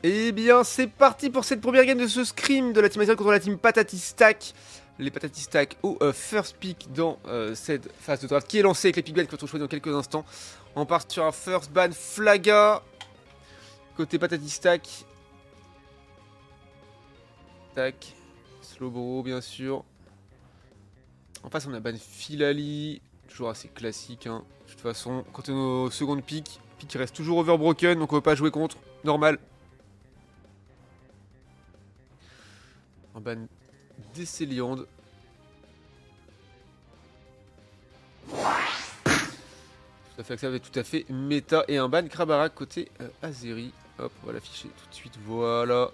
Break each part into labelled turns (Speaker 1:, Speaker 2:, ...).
Speaker 1: Eh bien, c'est parti pour cette première game de ce scrim de la team Israël contre la team Patati Stack. Les Patati Stack au first pick dans cette phase de draft qui est lancée avec les pick bans que l'on choisit dans quelques instants. On part sur un first ban Flaga. Côté Patati Stack. Tac. Slowbro, bien sûr. En face, on a ban Filali. Toujours assez classique, hein. De toute façon, quand on est au second pick, qui reste toujours overbroken, donc on ne peut pas jouer contre. Normal. Un ban d'Esseliande. Tout à fait acceptable et tout à fait méta. Et un ban Krabarak côté Azeri. Hop, on va l'afficher tout de suite. Voilà.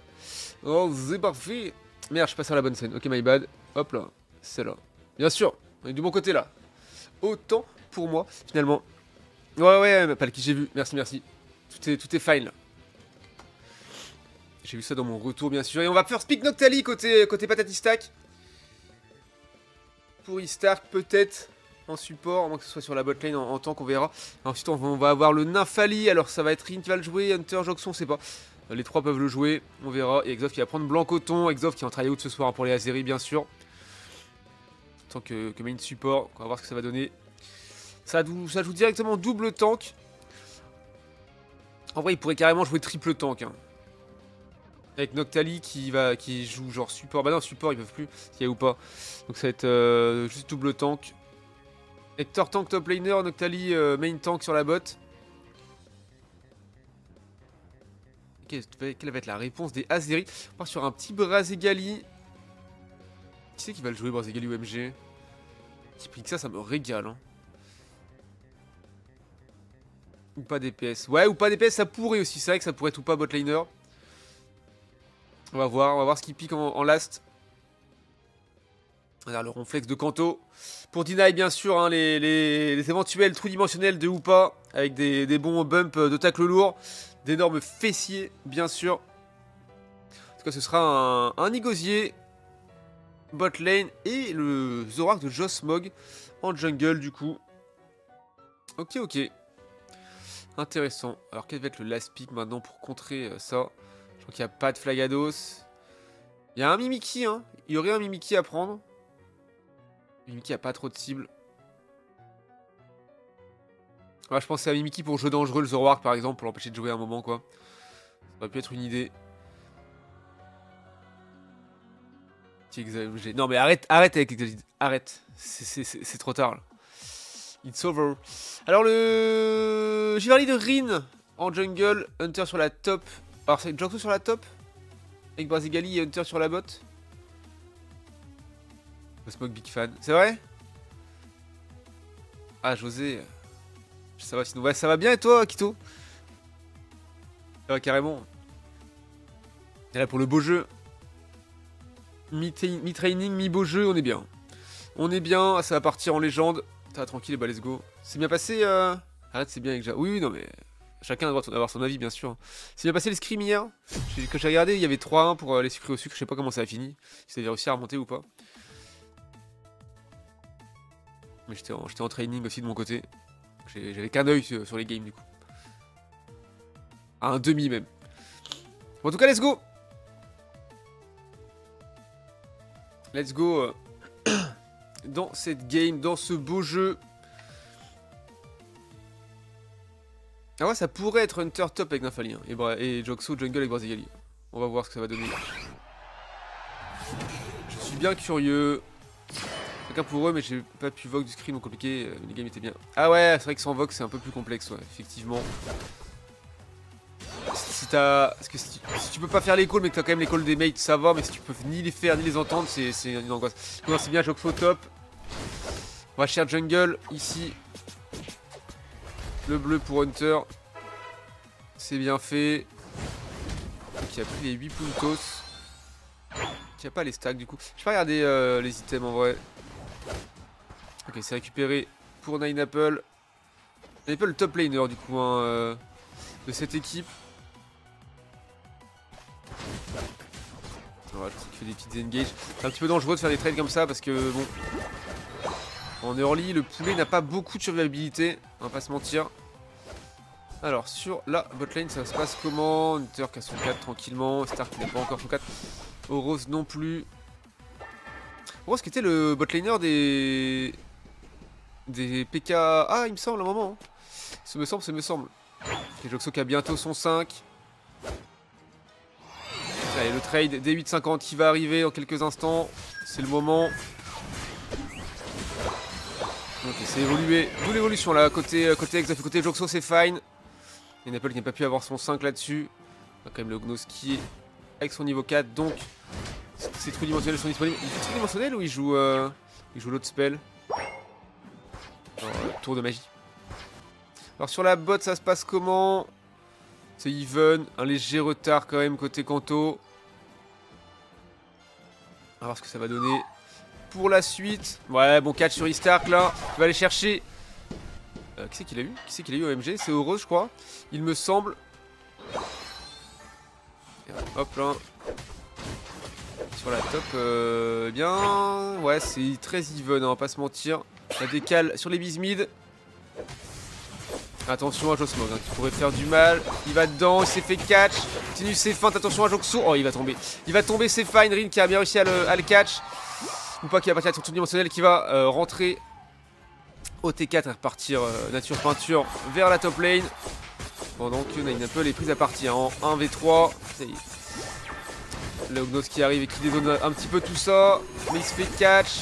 Speaker 1: Oh, c'est parfait. Merde, je suis pas sur la bonne scène. Ok, my bad. Hop là. C'est là. Bien sûr. On est du bon côté là. Autant pour moi, finalement. Ouais, pas le qui j'ai vu. Merci, merci. Tout est fine là. J'ai vu ça dans mon retour, bien sûr. Et on va first pick Noctali côté Patati Stack. Pour Stark, peut-être en support, à moins que ce soit sur la botlane en tant qu'on verra. Ensuite, on va avoir le Nymphali. Alors, ça va être Rin qui va le jouer. Hunter, Joxon, on sait pas. Les trois peuvent le jouer. On verra. Et Exof qui va prendre Blanc Coton. Exof qui est en try-out ce soir hein, pour les Azeri, bien sûr. En tant que main support. On va voir ce que ça va donner. Ça joue directement double tank. En vrai, il pourrait carrément jouer triple tank. Hein. Avec Noctali qui joue genre support. Bah non, support, ils peuvent plus. S'il y a ou pas. Donc ça va être juste double tank. Hector tank top laner, Noctali main tank sur la bot. Quelle va être la réponse des Azeri? On part sur un petit Brazegali. Qui c'est qui va le jouer, Brazegali ou MG? Qui prie que ça me régale. Hein. Ou pas DPS. Ouais, ou pas DPS, ça pourrait aussi. C'est vrai que ça pourrait être ou pas botliner. On va voir ce qui pique en last. Regarde le ronflex de Kanto. Pour Deny, bien sûr, hein, les éventuels trous dimensionnels de Hoopa. Avec des bons bumps de tacle lourd. D'énormes fessiers, bien sûr. En tout cas, ce sera un Igosier. Bot lane. Et le Zorak de Josmog. En jungle, du coup. Ok. Intéressant. Alors, quel va être le last pick maintenant pour contrer ça? Je crois qu'il n'y a pas de Flagados. Il y a un Mimiki, hein. Il y aurait un Mimiki à prendre. Mimiki a pas trop de cibles. Ouais, je pense à Mimiki pour jeu dangereux, le Zoroark par exemple, pour l'empêcher de jouer à un moment, quoi. Ça aurait pu être une idée. Non mais arrête avec Exagid. Arrête. C'est trop tard, là. It's over. Alors le Giverny de Rin en jungle. Hunter sur la top. Alors c'est Joxo sur la top. Avec Brazigali et Hunter sur la bot. Smoke big fan. C'est vrai? Ah José. Ça va sinon. Ouais, ça va bien et toi Kito? Ça va carrément. Et là pour le beau jeu. Mi-training, mi-beau jeu, on est bien. On est bien, ça va partir en légende. Ça va tranquille, bah let's go. C'est bien passé Arrête, c'est bien avec Ja. Oui, non mais... Chacun a le droit d'avoir son avis, bien sûr. C'est bien passé les scrims hier. Quand j'ai regardé, il y avait 3-1 pour les sucrés au sucre. Je sais pas comment ça a fini. Si ça avait réussi à remonter ou pas. Mais j'étais en training aussi de mon côté. J'avais qu'un œil sur les games du coup. À un demi même. Bon, en tout cas, let's go. Let's go dans cette game, dans ce beau jeu. Ah ouais, ça pourrait être Hunter top avec Nymphali hein, et Joxo jungle avec Brazigali. On va voir ce que ça va donner. Je suis bien curieux. Chacun pour eux, mais j'ai pas pu vogue du screen, donc compliqué. Les games étaient bien. Ah ouais, c'est vrai que sans vogue, c'est un peu plus complexe, ouais, effectivement. Parce que si tu peux pas faire les calls, mais que t'as quand même les calls des mates, ça va, mais si tu peux ni les faire ni les entendre, c'est une angoisse. Non, c'est bien, Joxo top. On va share jungle ici. Le bleu pour Hunter. C'est bien fait. Qui a pris les 8 puntos. Qui a pas les stacks du coup. Je vais pas regarder les items en vrai. Ok, c'est récupéré pour Nineapple. Nineapple top laner du coup hein, de cette équipe. Voilà, je crois qu'il fait des petites engages. C'est un petit peu dangereux de faire des trades comme ça parce que bon. En early, le poulet n'a pas beaucoup de survivabilité, on va pas se mentir. Alors sur la botlane ça se passe comment? Hunter qui a son 4 tranquillement, Stark qui n'a pas encore son 4, Oros non plus. Oros qui était le botlaner des PK... Ah il me semble à un moment. Ça me semble. Et Joxo qui a bientôt son 5. Allez le trade des 8,50 qui va arriver dans quelques instants. C'est le moment. Ok c'est évolué. D'où l'évolution là, côté Exof, côté Joxo c'est fine. Il y a Napple qui n'a pas pu avoir son 5 là-dessus. On a quand même le Gnos qui est avec son niveau 4. Donc, ces trous dimensionnels sont disponibles. Il fait trous dimensionnels ou il joue l'autre spell? Alors, tour de magie. Alors, sur la bot, ça se passe comment? C'est even. Un léger retard quand même côté Kanto. On va voir ce que ça va donner pour la suite. Ouais, bon catch sur Istark là. Il va aller chercher. Qui c'est qu'il a eu? Qui c'est qu'il a eu au MG? C'est Oros je crois. Il me semble. Hop là. Sur la top, bien. Ouais, c'est très even, hein, on va pas se mentir. La décale sur les bismid. Attention à Josmog, hein, qui pourrait faire du mal. Il va dedans, il s'est fait catch. Continue ses feintes, attention à Joxo. Oh, il va tomber. Il va tomber, c'est fine. Rin qui a bien réussi à le catch. Ou pas, qui va partir avec son tour dimensionnel qui va rentrer au T4 et repartir nature peinture vers la top lane. Pendant que Ninapple est prise à partir en 1v3. Ça y est. Le Gnos qui arrive et qui dézone un petit peu tout ça. Mais il se fait catch.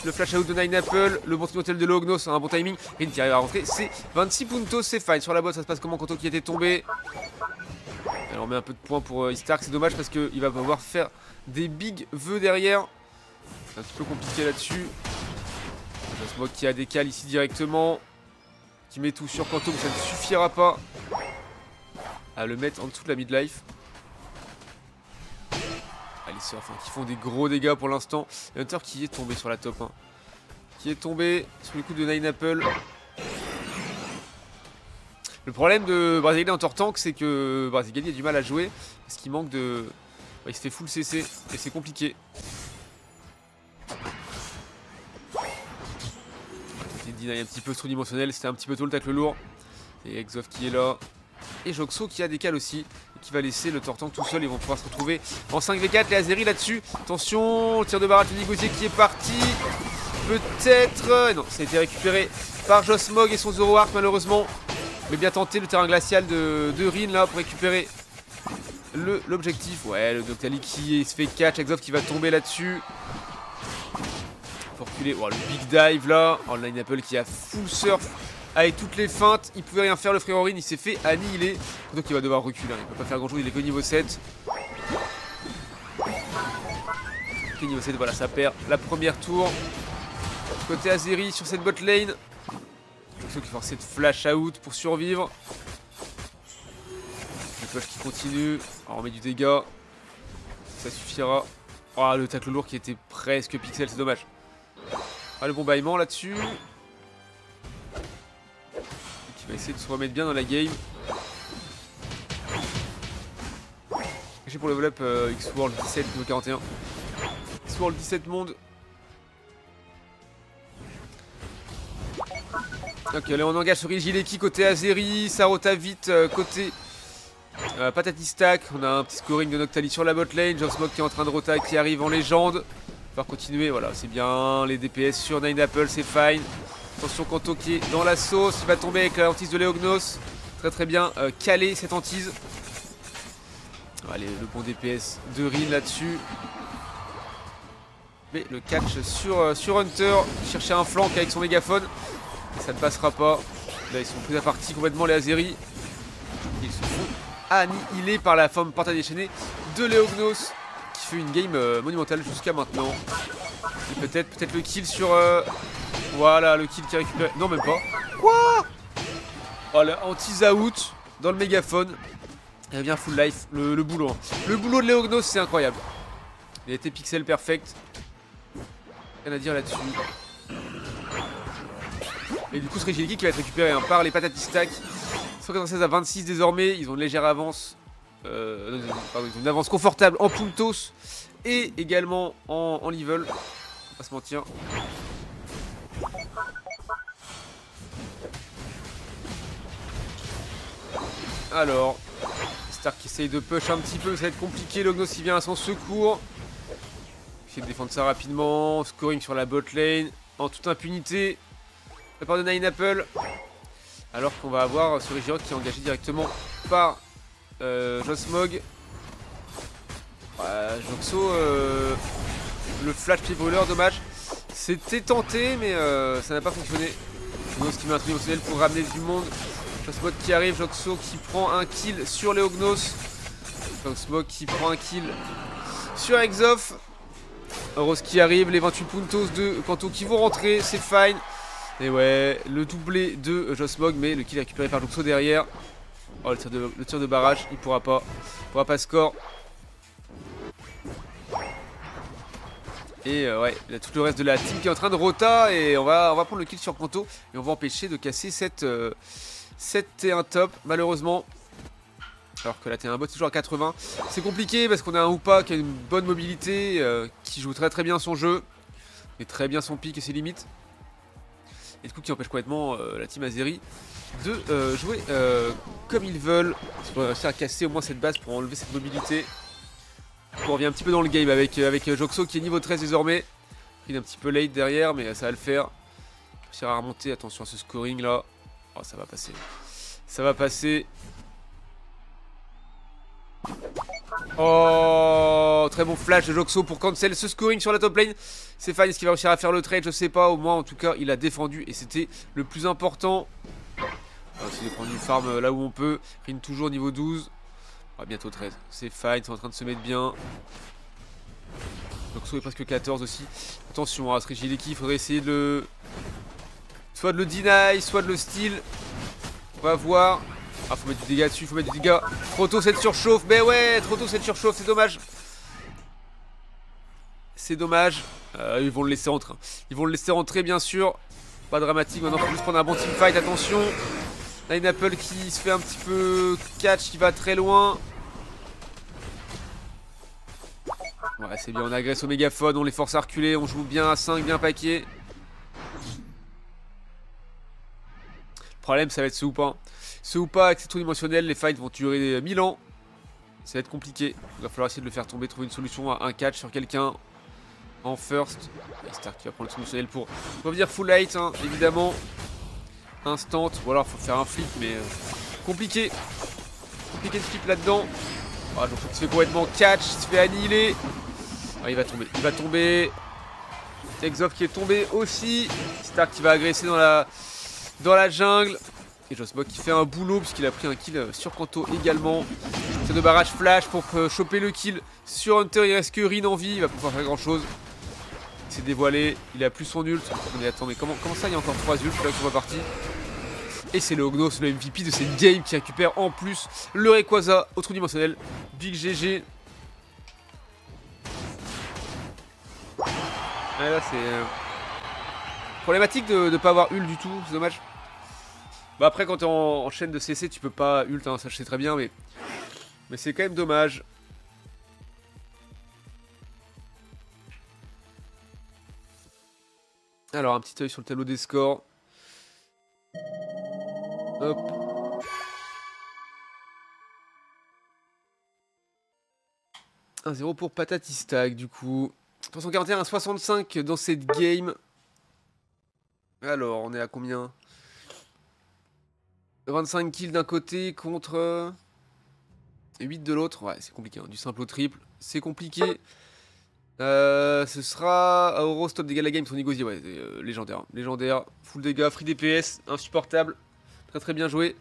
Speaker 1: Le flash out de Ninapple. Le bon hôtel de Lognos, un bon timing. Rin qui arrive à rentrer. C'est 26 puntos, c'est fine. Sur la botte, ça se passe comment? Kanto qui était tombé. Alors on met un peu de points pour Istark. C'est dommage parce qu'il va pouvoir faire des big vœux derrière. C'est un petit peu compliqué là-dessus. Josmog qui a des cales ici directement. Qui met tout sur Kanto, mais ça ne suffira pas à le mettre en dessous de la midlife. Allez, surf, hein, qui font des gros dégâts pour l'instant. Hunter qui est tombé sur la top 1. Qui est tombé sous le coup de Ninapple. Le problème de Brazigali en Tortank, c'est que Brazigali a du mal à jouer. Parce qu'il manque de... il se fait full CC et c'est compliqué. Deny un petit peu trou dimensionnel, c'était un petit peu tôt le tacle lourd. Et Exof qui est là. Et Joxo qui a des cales aussi. Et qui va laisser le Tortank tout seul. Ils vont pouvoir se retrouver en 5v4. Les Azeri là-dessus. Attention, le tir de barrage de Négocier qui est parti. Peut-être. Non, ça a été récupéré par Josmog et son Zoroark malheureusement. Mais bien tenté le terrain glacial de Rin là pour récupérer l'objectif. Ouais, le Doctali qui se fait catch. Exof qui va tomber là-dessus. Reculer. Oh, le big dive là. Oh, Ninapple qui a full surf avec toutes les feintes. Il pouvait rien faire, le frère Rin. Il s'est fait annihiler. Donc il va devoir reculer. Il peut pas faire grand chose. Il est que niveau 7. Ok, niveau 7. Voilà, ça perd la première tour. Côté Azeri sur cette bot lane. Joxo qui force de flash out pour survivre. Le push qui continue. Alors, on met du dégât. Ça suffira. Oh, le tacle lourd qui était presque pixel. C'est dommage. Ah, le bon bâillement là-dessus. Qui va essayer de se remettre bien dans la game. J'ai pour le level up X-World 17, niveau 41. X-World 17 monde. Ok, allez, on engage sur Rigileki côté Azeri. Sarota vite côté Patati Stack. On a un petit scoring de Noctali sur la bot lane. Josmog qui est en train de rota qui arrive en légende. Continuer, voilà, c'est bien. Les DPS sur Ninapple, c'est fine. Attention, Kanto qui est dans la sauce. Il va tomber avec la hantise de Léognos. Très très bien calé cette hantise. Allez, le bon DPS de Rin là-dessus. Mais le catch sur Hunter. Il cherchait un flank avec son mégaphone. Et ça ne passera pas. Là, ils sont pris à partie complètement, les Azeri. Ils se font annihilés par la forme partage déchaînée de Léognos. Fait une game monumentale jusqu'à maintenant. Et peut-être le kill sur... Voilà, le kill qui récupère... Non, même pas. Quoi? Oh, le anti-out dans le mégaphone. Il revient full life. Le boulot. Hein. Le boulot de Léognos, c'est incroyable. Il a été pixel perfect. Rien à dire là-dessus. Et du coup, ce Rigileki qui va être récupéré hein, par les Patati Stack. 196 à 26 désormais. Ils ont une légère avance. Pardon, ils ont une avance confortable en puntos et également en level. On va pas se mentir. Alors, Stark qui essaye de push un petit peu, ça va être compliqué. Lognos il vient à son secours. Essaye de défendre ça rapidement. Scoring sur la bot lane en toute impunité. De la part de Nine Apple. Alors qu'on va avoir ce Régirock qui est engagé directement par Josmog. Joxo, le flash pied brûleur, dommage. C'était tenté, mais ça n'a pas fonctionné. Lognos qui met un truc émotionnel pour ramener du monde. Josmog qui arrive, Joxo qui prend un kill sur Léognos. Josmog qui prend un kill sur Exof. Rose qui arrive, les 28 puntos de Kanto qui vont rentrer, c'est fine. Et ouais, le doublé de Josmog, mais le kill récupéré par Joxo derrière. Oh, le tir de barrage, il pourra pas score. Et ouais, il y a tout le reste de la team qui est en train de rota. Et on va prendre le kill sur Kanto. Et on va empêcher de casser cette T1 top, malheureusement. Alors que la T1 bot est toujours à 80. C'est compliqué parce qu'on a un Hoopa qui a une bonne mobilité, qui joue très bien son jeu. Et très bien son pick et ses limites. Et du coup qui empêche complètement la team Azeri de jouer comme ils veulent. Il faudrait réussir à casser au moins cette base pour enlever cette mobilité. On revient un petit peu dans le game avec Joxo qui est niveau 13 désormais. Il est un petit peu late derrière mais ça va le faire. Réussir à remonter, attention à ce scoring là. Oh, ça va passer. Ça va passer. Oh, très bon flash de Joxo pour cancel ce scoring sur la top lane. C'est fine, est-ce qu'il va réussir à faire le trade? Je sais pas, au moins en tout cas il a défendu et c'était le plus important. On va essayer de prendre du farm là où on peut. Rin toujours niveau 12. Ah, bientôt 13, c'est fine, c'est en train de se mettre bien. Joxo est presque 14 aussi. Attention à ce Rigileki, il faudrait essayer de le... soit de le deny, soit de le steal. On va voir. Ah, faut mettre du dégât dessus, faut mettre du dégât. Trop tôt cette surchauffe, mais ouais, trop tôt cette surchauffe, c'est dommage. C'est dommage. Ils vont le laisser rentrer. Ils vont le laisser rentrer, bien sûr. Pas dramatique, maintenant faut juste prendre un bon teamfight, attention. Nine Apple qui se fait un petit peu catch, qui va très loin. Ouais, c'est bien, on agresse au mégaphone, on les force à reculer, on joue bien à 5, bien paquet. Le problème, ça va être ce Hoopa. Ce Hoopa avec ses trous dimensionnels, les fights vont durer 1000 ans. Ça va être compliqué. Il va falloir essayer de le faire tomber, trouver une solution à un catch sur quelqu'un en first. Stark qui va prendre le trou dimensionnel pour revenir full light, hein, évidemment. Instant, ou alors faut faire un flip, mais compliqué. Compliqué de flip là-dedans. Ah, je trouve qu'il se fait complètement catch, il se fait annihiler. Ah, il va tomber, il va tomber. Exof qui est tombé aussi. Stark qui va agresser dans la jungle. Et Josmog qui fait un boulot puisqu'il a pris un kill sur Kanto également. C'est de barrage flash pour choper le kill sur Hunter. Il reste que Rin en vie, il va pouvoir faire grand chose. Il s'est dévoilé, il a plus son ult. Mais attends, mais comment ça il y a encore 3 ults là qui sont repartis? Et c'est le Ognos, le MVP de cette game qui récupère en plus le Rayquaza au trou dimensionnel. Big GG. Ah, là c'est problématique de ne pas avoir ult du tout, c'est dommage. Bah après quand t'es en chaîne de CC tu peux pas ult, hein, ça je sais très bien mais c'est quand même dommage. Alors un petit œil sur le tableau des scores. Hop. « 1-0 pour Patatistag du coup. 341 à 65 dans cette game. Alors on est à combien? 25 kills d'un côté contre 8 de l'autre. Ouais c'est compliqué, hein. Du simple au triple. C'est compliqué. Ce sera Aoro stop dégâts de la game sur Nigozi. Ouais légendaire. Légendaire. Full dégâts, free DPS, insupportable. Très très bien joué.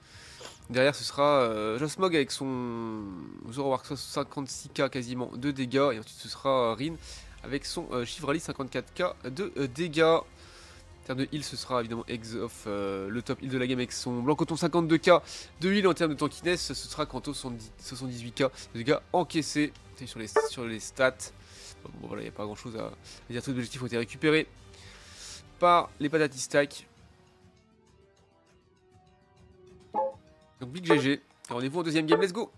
Speaker 1: Derrière ce sera Josmog avec son Zoroark 56k quasiment de dégâts. Et ensuite ce sera Rin avec son Chivrali 54k de dégâts. En termes de heal ce sera évidemment Exof, le top heal de la game avec son Blancoton 52k de heal. En termes de tankiness ce sera Kanto 78k de dégâts encaissés. Sur les stats. Bon voilà, il n'y a pas grand chose à dire. Tous les objectifs ont été récupérés par les Patatistag. Donc big GG. Rendez-vous en deuxième game, let's go.